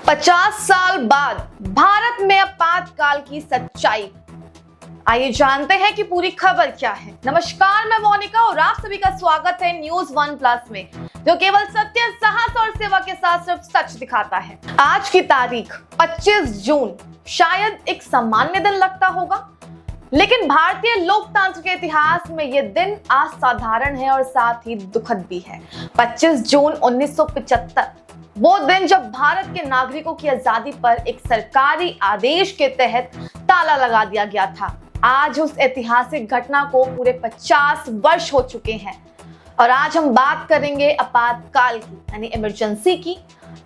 50 साल बाद भारत में आपातकाल की सच्चाई। आइए जानते हैं कि पूरी खबर क्या है। नमस्कार, मैं मोनिका और आप सभी का स्वागत है न्यूज 1+ में, जो केवल सत्य, साहस और सेवा के साथ सिर्फ सच दिखाता है। आज की तारीख 25 जून शायद एक सामान्य दिन लगता होगा, लेकिन भारतीय लोकतंत्र के इतिहास में यह दिन असाधारण है और साथ ही दुखद भी है। 25 जून 1975 वो दिन जब भारत के नागरिकों की आजादी पर एक सरकारी आदेश के तहत ताला लगा दिया गया था। आज उस ऐतिहासिक घटना को पूरे 50 वर्ष हो चुके हैं और आज हम बात करेंगे आपातकाल की, यानी इमरजेंसी की,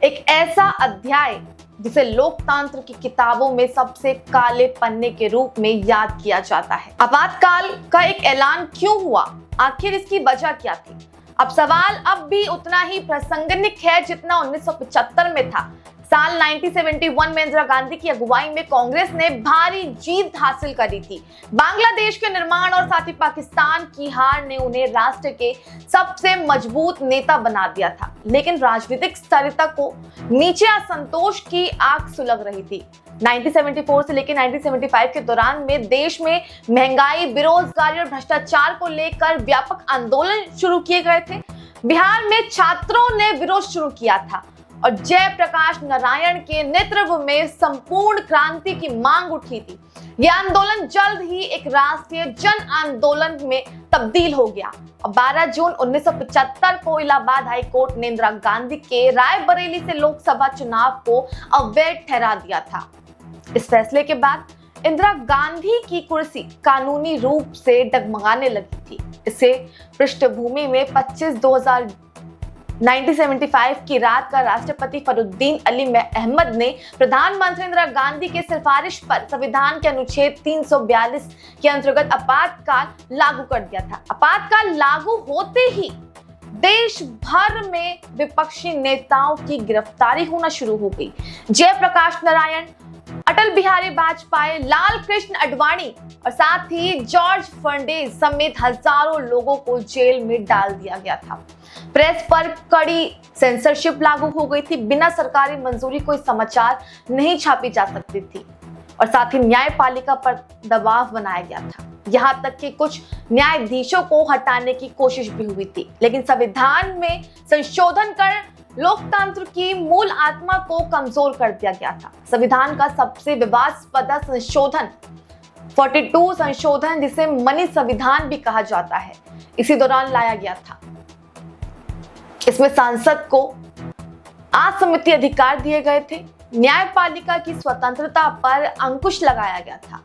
एक ऐसा अध्याय जिसे लोकतंत्र की किताबों में सबसे काले पन्ने के रूप में याद किया जाता है। आपातकाल का एक ऐलान क्यों हुआ, आखिर इसकी वजह क्या थी? अब सवाल अब भी उतना ही प्रासंगिक है जितना 1975 में था। साल 1971 में इंदिरा गांधी की अगुवाई में कांग्रेस ने भारी जीत हासिल करी थी। बांग्लादेश के निर्माण और साथ ही पाकिस्तान की हार ने उन्हें राष्ट्र के सबसे मजबूत नेता बना दिया था, लेकिन राजनीतिक स्तरता को नीचे असंतोष की आग सुलग रही थी। 1974 से लेकर 1975 के दौरान में देश में महंगाई, बेरोजगारी और भ्रष्टाचार को लेकर व्यापक आंदोलन शुरू किए गए थे। बिहार में छात्रों ने विरोध शुरू किया था और जयप्रकाश नारायण के नेतृत्व में संपूर्ण क्रांति की मांग उठी थी। यह आंदोलन जल्द ही एक राष्ट्रीय जन आंदोलन में तब्दील हो गया और 12 जून 1975 को इलाहाबाद हाई कोर्ट ने इंदिरा गांधी के रायबरेली से लोकसभा चुनाव को अवैध ठहरा दिया था। इस फैसले के बाद इंदिरा गांधी की कुर्सी कानूनी रूप से डगमगाने लगी थी। इसे पृष्ठभूमि में 1975 की रात का राष्ट्रपति फरुद्दीन अली अहमद ने प्रधानमंत्री इंदिरा गांधी के सिफारिश पर संविधान के अनुच्छेद 342 के अंतर्गत आपातकाल लागू कर दिया था। आपातकाल लागू होते ही देश भर में विपक्षी नेताओं की गिरफ्तारी होना शुरू हो गई। जयप्रकाश नारायण, अटल बिहारी वाजपेयी, लाल कृष्ण आडवाणी और साथ ही जॉर्ज फर्नांडिस समेत हजारों लोगों को जेल में डाल दिया गया था। प्रेस पर कड़ी सेंसरशिप लागू हो गई थी। बिना सरकारी मंजूरी कोई समाचार नहीं छापी जा सकती थी और साथ ही न्यायपालिका पर दबाव बनाया गया था। यहाँ तक कि कुछ न्यायाधीशों को हटाने की कोशिश भी हुई थी, लेकिन संविधान में संशोधन कर लोकतंत्र की मूल आत्मा को कमजोर कर दिया गया था। संविधान का सबसे विवादास्पद संशोधन 42 संशोधन, जिसे मनी संविधान भी कहा जाता है, इसी दौरान लाया गया था। इसमें सांसद को असीमित अधिकार दिए गए थे, न्यायपालिका की स्वतंत्रता पर अंकुश लगाया गया था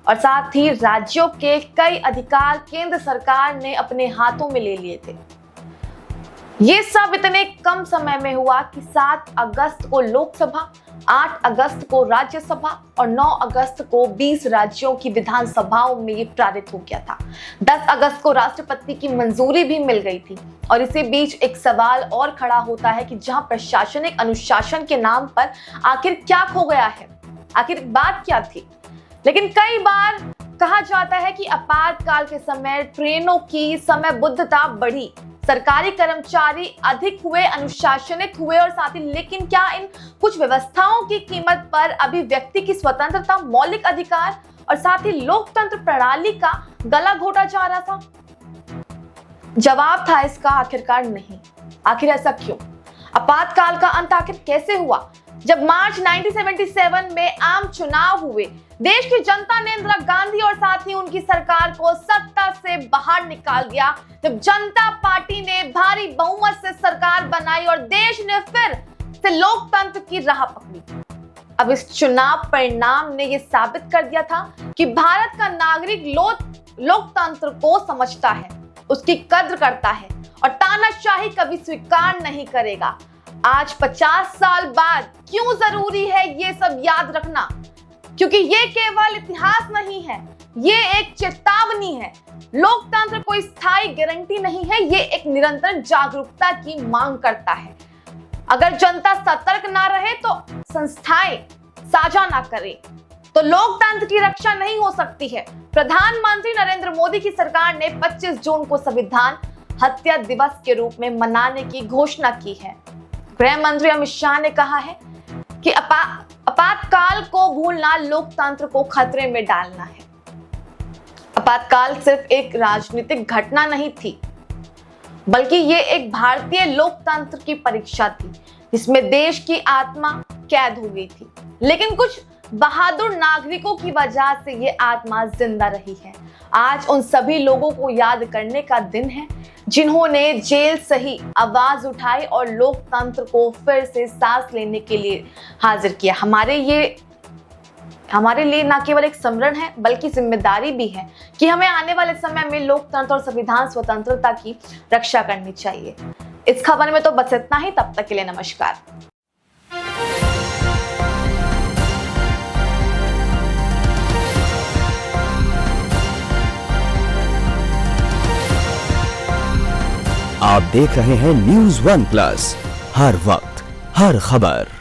और साथ ही राज्यों के कई अधिकार केंद्र सरकार ने अपने हाथों में ले लिए थे। ये सब इतने कम समय में हुआ कि 7 अगस्त को लोकसभा, 8 अगस्त को राज्यसभा और 9 अगस्त को 20 राज्यों की विधानसभाओं में ये पारित हो गया था। 10 अगस्त को राष्ट्रपति की मंजूरी भी मिल गई थी और इसी बीच एक सवाल और खड़ा होता है कि जहां प्रशासनिक अनुशासन के नाम पर आखिर क्या खो गया है, आखिर बात क्या थी? लेकिन कई बार कहा जाता है कि आपातकाल के समय ट्रेनों की समयबद्धता बढ़ी, सरकारी कर्मचारी अधिक हुए, अनुशासनिक हुए और साथ ही, लेकिन क्या इन कुछ व्यवस्थाओं की कीमत पर अभी व्यक्ति की स्वतंत्रता, मौलिक अधिकार और साथ ही लोकतंत्र प्रणाली का गला घोटा जा रहा था? जवाब था इसका आखिरकार नहीं। आखिर ऐसा क्यों? आपातकाल का अंत आखिर कैसे हुआ? जब मार्च 1977 में आम चुनाव हुए, देश की जनता ने इंदिरा गांधी और साथ ही उनकी सरकार को सत्ता से बाहर निकाल दिया। जब जनता पार्टी ने भारी बहुमत से सरकार बनाई और देश ने फिर से लोकतंत्र की राह पकड़ी। अब इस चुनाव परिणाम ने यह साबित कर दिया था कि भारत का नागरिक लोकतंत्र को समझता है, उसकी कद्र करता है और तानाशाही कभी स्वीकार नहीं करेगा। आज 50 साल बाद क्यों जरूरी है ये सब याद रखना? क्योंकि ये केवल इतिहास नहीं है, ये एक चेतावनी है। लोकतंत्र कोई स्थायी गारंटी नहीं है, ये एक निरंतर जागरूकता की मांग करता है। अगर जनता सतर्क ना रहे तो संस्थाएं साझा ना करें तो लोकतंत्र की रक्षा नहीं हो सकती है। प्रधानमंत्री नरेंद्र मोदी की सरकार ने 25 जून को संविधान हत्या दिवस के रूप में मनाने की घोषणा की है। गृह मंत्री अमित शाह ने कहा है कि आपातकाल को भूलना लोकतंत्र को खतरे में डालना है। आपातकाल सिर्फ एक राजनीतिक घटना नहीं थी, बल्कि ये एक भारतीय लोकतंत्र की परीक्षा थी जिसमें देश की आत्मा कैद हो गई थी। लेकिन कुछ बहादुर नागरिकों की वजह से ये आत्मा जिंदा रही है। आज उन सभी लोगों को याद करने का दिन है जिन्होंने जेल से ही आवाज उठाई और लोकतंत्र को फिर से सांस लेने के लिए हाजिर किया। हमारे लिए न केवल एक स्मरण है बल्कि जिम्मेदारी भी है कि हमें आने वाले समय में लोकतंत्र और संविधान स्वतंत्रता की रक्षा करनी चाहिए। इस खबर में तो बस इतना ही। तब तक के लिए नमस्कार। आप देख रहे हैं News One Plus, हर वक्त हर खबर।